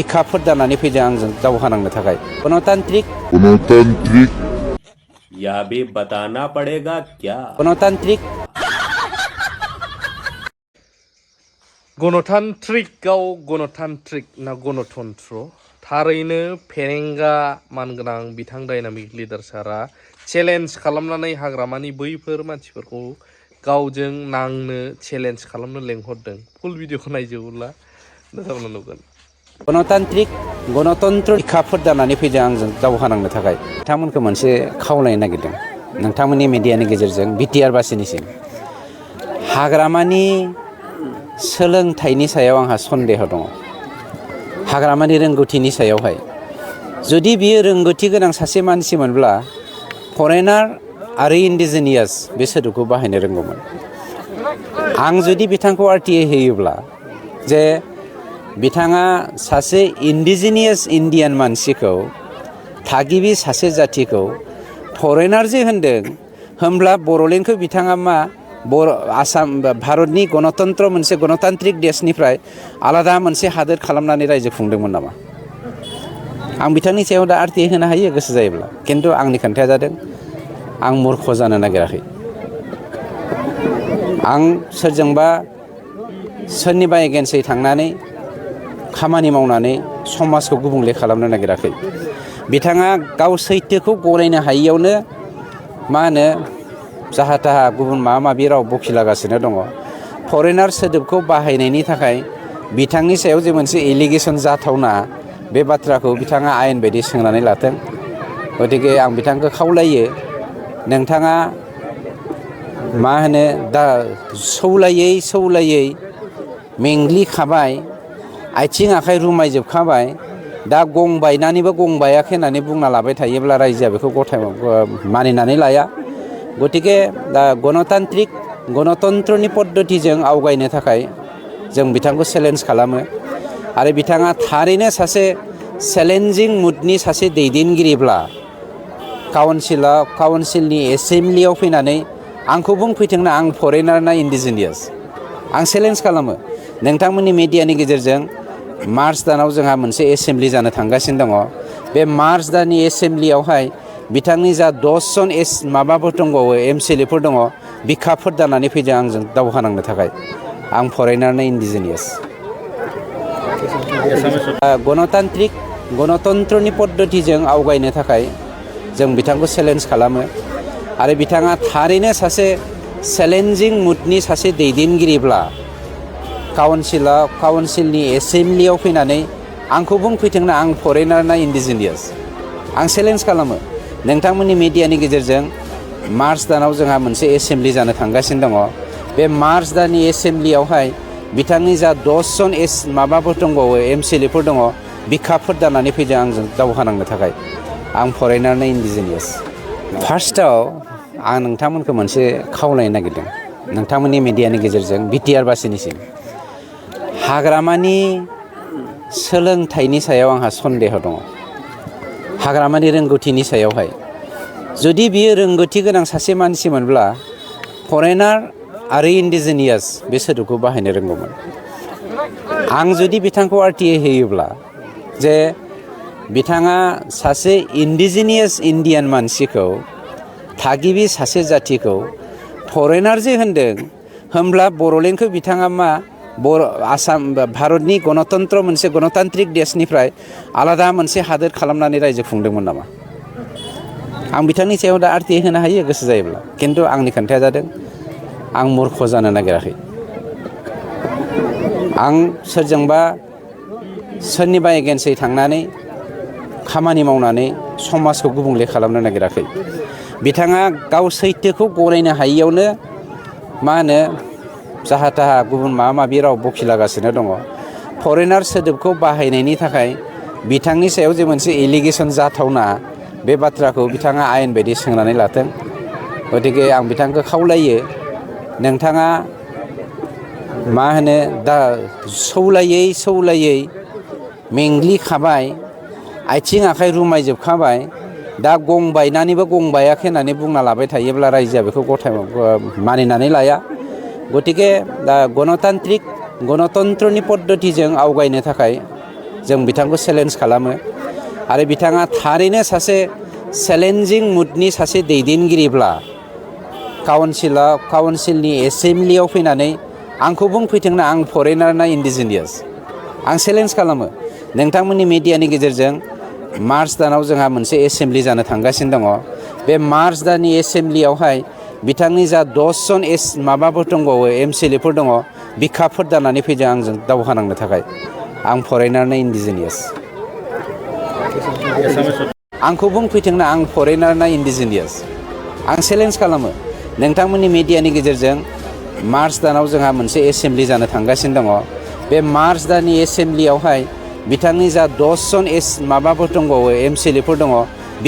बिखाफोर जानानै फैदों आंजों दावहा नांनो थाखाय गणतांत्रिक यह भी बताना पड़ेगा क्या गणतांत्रिक गणतान्त्रिकआव गणतान्त्रिक ना गणतन्त्र थारैनो फेरेंगा मानगोनां बिथां डायनामिक लिडार सारा चेलेन्ज खालामनानै हाग्रामानि बैफोर मानसिफोरखौ गावजों नांनो चेलेन्ज खालामनो लेंहरदों। फुल भिडिअखौ नायजोबोब्ला नोंथांमोना नुगोन। गणतांत्रिक गणतन्त्र बिखाफोर जानानै फैदों आंजों दावहा नांनो थाखाय बिथांमोनखौ मोनसे खावलायनो नागिरदों नोंथांमोननि मिडियानि गेजेरजों बिटिआर बासिनिसिम हाग्रामानि सोलोंथाइनि सायाव आंहा सन्देह दङ। हाग्रामानि रोंगौथिनि सायावहाय जुदि बियो रोंगौथि गोनां सासे मानसिमोनब्ला फरेनार आरो इन्डिजिनियास बे सोदोबखौ बाहायनो रोंगौमोन। आं जुदि बिथांखौ आरटिआइ होयोब्ला जे बिथाङा सासे इन्डिजिनियास इन्डियान मानसिखौ थागिबि सासे जाथिखौ फरेनार जे होनदों होमब्ला बर'लेण्डखौ बिथाङा मा आसाम भारतनि गणतन्त्र मोनसे गणतान्त्रिक देशनिफ्राय आलादा मोनसे हादोर खालामनानै रायजो खुंदोंमोन नामा? आं बिथांनि सायाव दा आरटिआइ होनो हायो गोसो जायोब्ला, खिन्थु आंनि खोन्थाया जादों आं मूर्ख जानो नागिराखै। आं सोरजोंबा सोरनिबा एगेन्सै थांनानै खामानि मावनानै समाजखौ गुबुंले खालामनो नागिराखै। बिथाङा गाव सैथोखौ गनायनो हायियावनो मा होनो जाहा थाहा गुबुन माबा माबि राव बखिलागासिनो दङ। फरेनार सोदोबखौ बाहायनायनि थाखाय बिथांनि सायाव जे मोनसे एलिगेसन जाथावना बे बाथ्राखौ बिथाङा आयेन बायदि सोंनानै लाथों। गतिके आं बिथांखौ खावलायो नोंथाङा मा होनो दा सौलायै मेंग्लिखाबाय, आथिं आखाइ रुमायजोबखाबाय, दा गं बायनानैबो गं बायाखै होननानै बुंना लाबाय थायोब्ला रायजोआ बेखौ मानिनानै लाया। गतिके दा गणतन्त्रनि पद्धतिजों आवगायनो थाखाय जों बिथांखौ चेलेन्ज खालामो आरो बिथाङा थारैनो सासे चेलेन्जिं मुडनि सासे दैदेनगिरिब्ला काउन्सिलनि एसेम्ब्लियाव फैनानै आंखौ बुंफैथोंना आं फरेनार ना इन्डिजिनियास। आं चेलेन्ज खालामो नोंथांमोननि मिडियानि गेजेरजों मार्च दानाव जोंहा मोनसे एसेम्ब्लि जानो थांगासिनो दङ। बे मार्च दाननि एसेम्ब्लियावहाय बिथांनि जा 10 जन माबाफोर दंबावो एमसिएलएफोर दङ बिखाफोर जानानै फैदों आंजों दावहा नांनो थाखाय आं फरेनार ना इन्डिजिनियास। गणतन्त्रनि पद्धतिजों आवगायनो थाखाय जों बिथांखौ चेलेन्ज खालामो आरो बिथाङा थारैनो सासे चेलेन्जिं मुडनि सासे दैदेनगिरिब्ला काउन्सिलनि एसेम्ब्लियाव फैनानै आंखौ बुंफैथोंना आं फरेनार ना इन्डिजिनियास। आं चेलेन्ज खालामो नोंथांमोननि मिडियानि गेजेरजों मार्च दानाव जोंहा मोनसे एसेम्ब्लि जानो थांगासिनो दङ। बे मार्च दाननि एसेम्ब्लियावहाय बिथांनि जा 10 जन माबाफोर दंबावो एमसिएलएफोर दङ बिखाफोर जानानै फैदों आंजों दावहा नांनो थाखाय आं फरेनार ना इन्डिजिनियास। फार्स्टआव आं नोंथांमोनखौ मोनसे खावलायनो नागिरदों नोंथांमोननि मिडियानि गेजेरजों बिटिआर बासिनिसिम हाग्रामानि सोलोंथाइनि सायाव आंहा सन्देह दङ। हाग्रामानि रोंगौथिनि सायावहाय जुदि बियो रोंगौथि गोनां सासे मानसिमोनब्ला फरेनार आरो इन्डिजिनियास बे सोदोबखौ बाहायनो रोंगौमोन। आं जुदि बिथांखौ आरटिआइ होयोब्ला जे बिथाङा सासे इन्डिजिनियास इन्डियान मानसिखौ थागिबि सासे जाथिखौ फरेनार जे होनदों होमब्ला बर'लेण्डखौ बिथाङा मा आसाम भारतनि गणतन्त्र मोनसे गणतान्त्रिक देशनिफ्राय आलादा मोनसे हादोर खालामनानै रायजो खुंदोंमोन नामा? आं बिथांनि सायाव दा आरटिआइ होनो हायो गोसो जायोब्ला, खिन्थु आंनि खोन्थाया जादों आं मूर्ख जानो नागिराखै। आं सोरजोंबा सोरनिबा एगेन्सै थांनानै खामानि मावनानै समाजखौ गुबुंले खालामनो नागिराखै। बिथाङा गाव सैथोखौ गनायनो हायियावनो मा होनो जाहा थाहा गुबुन माबा माबि राव बखिलागासिनो दङ। फरेनार सोदोबखौ बाहायनायनि थाखाय बिथांनि सायाव जे मोनसे एलिगेसन जाथावना बे बाथ्राखौ बिथाङा आयेन बायदि सोंनानै लाथों। गतिके आं बिथांखौ खावलायो नोंथाङा मा होनो दा सौलायै मेंग्लिखाबाय, आथिं आखाइ रुमायजोबखाबाय, दा गं बायनानैबो गं बायाखै होननानै बुंना लाबाय थायोब्ला रायजोआ बेखौ मानिनानै लाया। गतिके दा गणतन्त्रनि पद्धतिजों आवगायनो थाखाय जों बिथांखौ चेलेन्ज खालामो आरो बिथाङा थारैनो सासे चेलेन्जिं मुडनि सासे दैदेनगिरिब्ला काउन्सिलनि एसेम्ब्लियाव फैनानै आंखौ बुंफैथोंना आं फरेनार ना इन्डिजिनियास। आं चेलेन्ज खालामो नोंथांमोननि मिडियानि गेजेरजों मार्च दानाव जोंहा मोनसे एसेम्ब्लि जानो थांगासिनो दङ। बे मार्च दाननि एसेम्ब्लियावहाय बिथांनि जा 10 जन माबाफोर दंबावो एमसिएलएफोर दङ बिखाफोर दानानै फैदों आंजों दावहा नांनो थाखाय। आं फरेनार ना इन्डिजिनियास। आंखौ बुंफैथोंना आं फरेनार ना इन्डिजिनियास। आं चेलेन्ज खालामो नोंथांमोननि मिडियानि गेजेरजों मार्च दानाव जोंहा मोनसे एसेम्ब्लि जानो थांगासिनो दङ। बे मार्च दाननि एसेम्ब्लियावहाय बिथांनि जा 10 जन माबाफोर दंबावो एमसिएलएफोर दङ